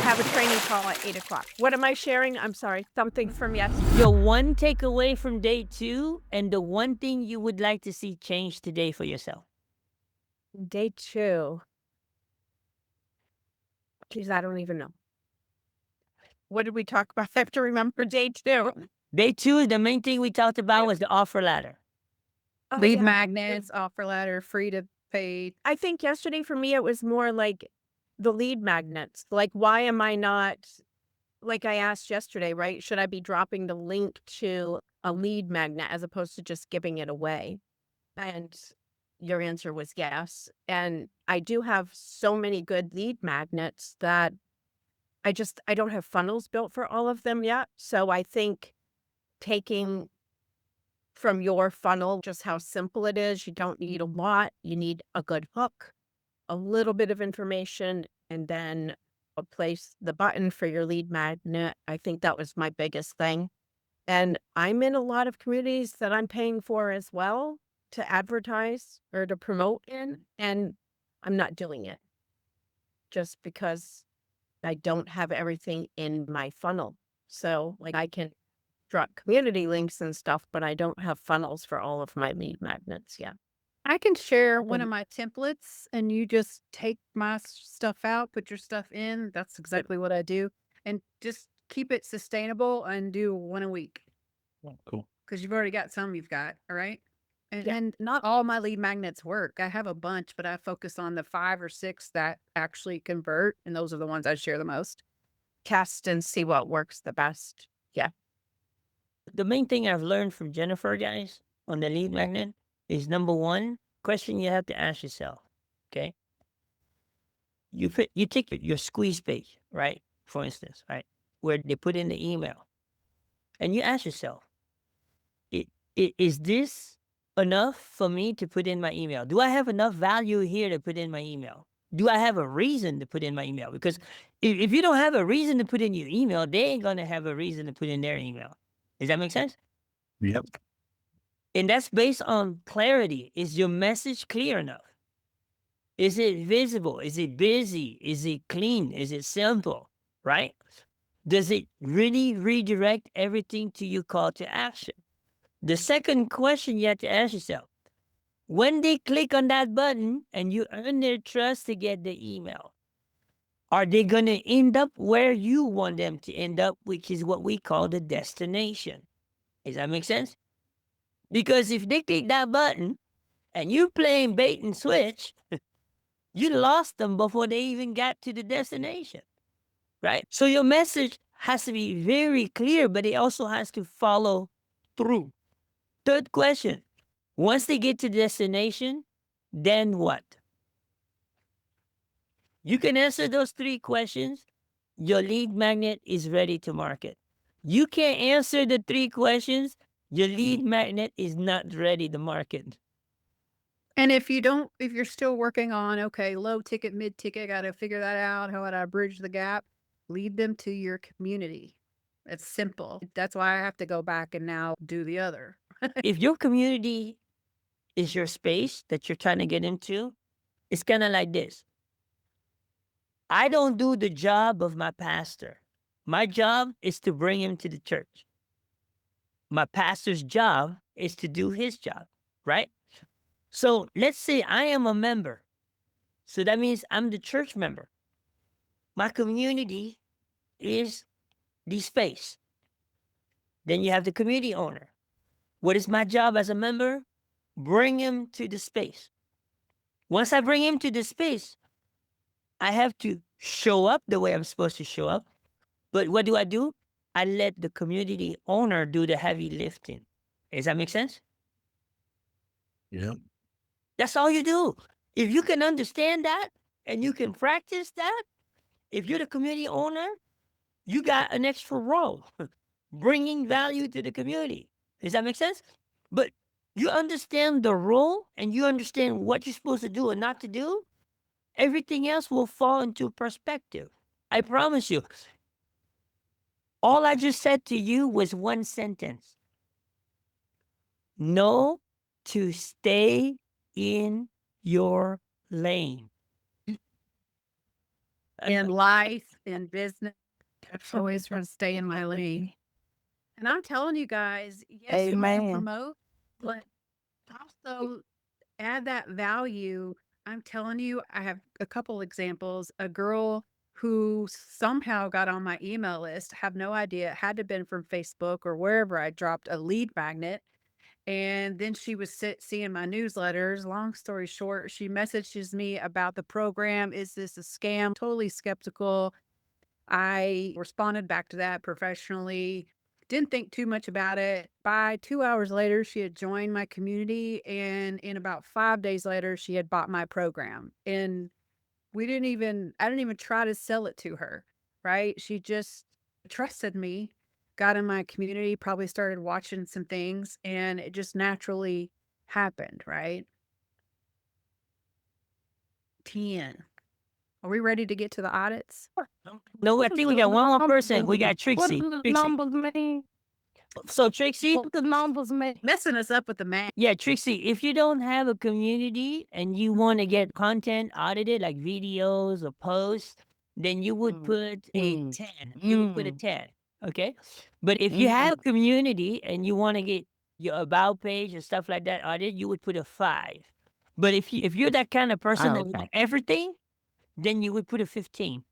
have a training call at 8 o'clock. What am I sharing? I'm sorry, something from yesterday. Your one takeaway from day 2 and the one thing you would like to see change today for yourself. Day 2. Geez, I don't even know. What did we talk about? I have to remember day 2. Day 2, the main thing we talked about was the offer ladder. Oh, Lead yeah. magnets, offer letter, free to paid. I think yesterday for me, it was more like the lead magnets. Like, why am I not, like I asked yesterday, right? Should I be dropping the link to a lead magnet as opposed to just giving it away? And your answer was yes. And I do have so many good lead magnets that I don't have funnels built for all of them yet. So I think taking from your funnel, just how simple it is, you don't need a lot. You need a good hook, a little bit of information, and then place the button for your lead magnet. I think that was my biggest thing. And I'm in a lot of communities that I'm paying for as well to advertise or to promote in, and I'm not doing it just because I don't have everything in my funnel. So, like, I can drop community links and stuff, but I don't have funnels for all of my lead magnets yet. I can share one Mhm. of my templates and you just take my stuff out, put your stuff in. That's exactly what I do. And just keep it sustainable and do one a week Cool. because you've already got some you've got. All right. Yeah. And not all my lead magnets work. I have a bunch, but I focus on the 5 or 6 that actually convert. And those are the ones I share the most. Test and see what works the best. Yeah. The main thing I've learned from Jennifer, guys, on the lead magnet is number 1 question you have to ask yourself. Okay. You take your squeeze page, right? For instance, right? Where they put in the email. And you ask yourself, is this enough for me to put in my email? Do I have enough value here to put in my email? Do I have a reason to put in my email? Because if you don't have a reason to put in your email, they ain't going to have a reason to put in their email. Does that make sense? Yep. And that's based on clarity. Is your message clear enough? Is it visible? Is it busy? Is it clean? Is it simple? Right? Does it really redirect everything to your call to action? The second question you have to ask yourself, when they click on that button and you earn their trust to get the email, are they going to end up where you want them to end up, which is what we call the destination? Does that make sense? Because if they click that button and you're playing bait and switch, you lost them before they even got to the destination, right? So your message has to be very clear, but it also has to follow through. Third question, once they get to the destination, then what? You can answer those 3 questions, your lead magnet is ready to market. You can't answer the 3 questions, your lead magnet is not ready to market. And if you're still working on, okay, low ticket, mid ticket, got to figure that out. How would I bridge the gap? Lead them to your community. It's simple. That's why I have to go back and now do the other. If your community is your space that you're trying to get into, it's kind of like this. I don't do the job of my pastor. My job is to bring him to the church. My pastor's job is to do his job, right? So let's say I am a member. So that means I'm the church member. My community is the space. Then you have the community owner. What is my job as a member? Bring him to the space. Once I bring him to the space, I have to show up the way I'm supposed to show up. But what do? I let the community owner do the heavy lifting. Does that make sense? Yep. That's all you do. If you can understand that and you can practice that, if you're the community owner, you got an extra role, bringing value to the community. Does that make sense? But you understand the role and you understand what you're supposed to do and not to do, everything else will fall into perspective. I promise you. All I just said to you was one sentence. Know to stay in your lane. In life, in business. Always trying to stay in my lane. And I'm telling you guys, yes, you can Amen. promote, but also add that value. I'm telling you, I have a couple examples. A girl who somehow got on my email list, have no idea, it had to have been from Facebook or wherever I dropped a lead magnet. And then she was seeing my newsletters. Long story short, she messages me about the program. Is this a scam? Totally skeptical. I responded back to that professionally. Didn't think too much about it. By 2 hours later, she had joined my community. And in about 5 days later, she had bought my program. And I didn't even try to sell it to her, right? She just trusted me, got in my community, probably started watching some things, and it just naturally happened, right? 10. Are we ready to get to the audits? No, I think we got one more person. We got Tracey. What do the Tracey. numbers mean? So Tracey, What the numbers mean? Messing us up with the math. yeah, Tracey, if you don't have a community and you want to get content audited, like videos or posts, then you would put a 10. You would put a 10. Okay. But if you have a community and you want to get your about page and stuff like that audited, you would put a 5. But if you're that kind of person that Okay. like everything, then you would put a 15.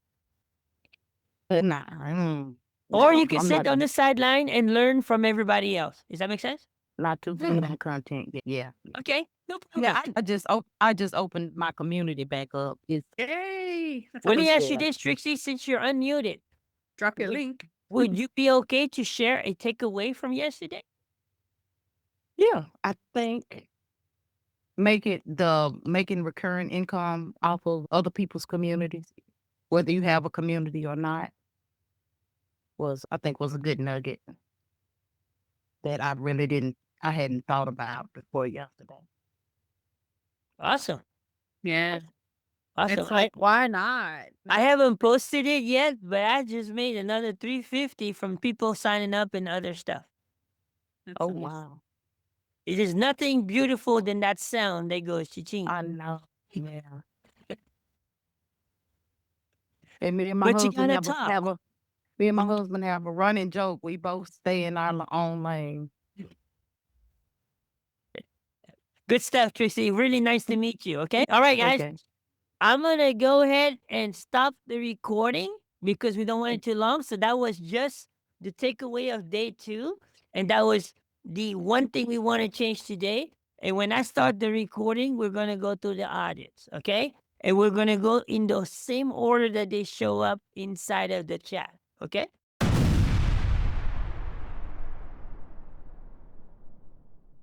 Nah. Or you can I'm sit not- on the sideline and learn from everybody else. Does that make sense? Not too big on content. Yeah. Okay. No problem. Yeah. I just opened my community back up. It's Yay! That's Let me awesome. ask you this, Trixie, since you're unmuted, Drop your link. would you be okay to share a takeaway from yesterday? yeah. I think making recurring income off of other people's communities, whether you have a community or not, was a good nugget that I hadn't thought about before yesterday. Awesome. Yeah. Awesome. It's like, why not? I haven't posted it yet, but I just made another $350 from people signing up and other stuff. That's Oh awesome. wow. It is nothing beautiful than that sound that goes cha-ching. I know. Yeah. And me and my But you husband gotta talk. me and my husband have a running joke. We both stay in our own lane. Good stuff, Trixie. Really nice to meet you. Okay. All right, guys. Okay. I'm going to go ahead and stop the recording because we don't want it too long. So that was just the takeaway of day 2. And that was the one thing we want to change today. And when I start the recording, we're going to go through the audits. Okay. And we're going to go in the same order that they show up inside of the chat. Okay.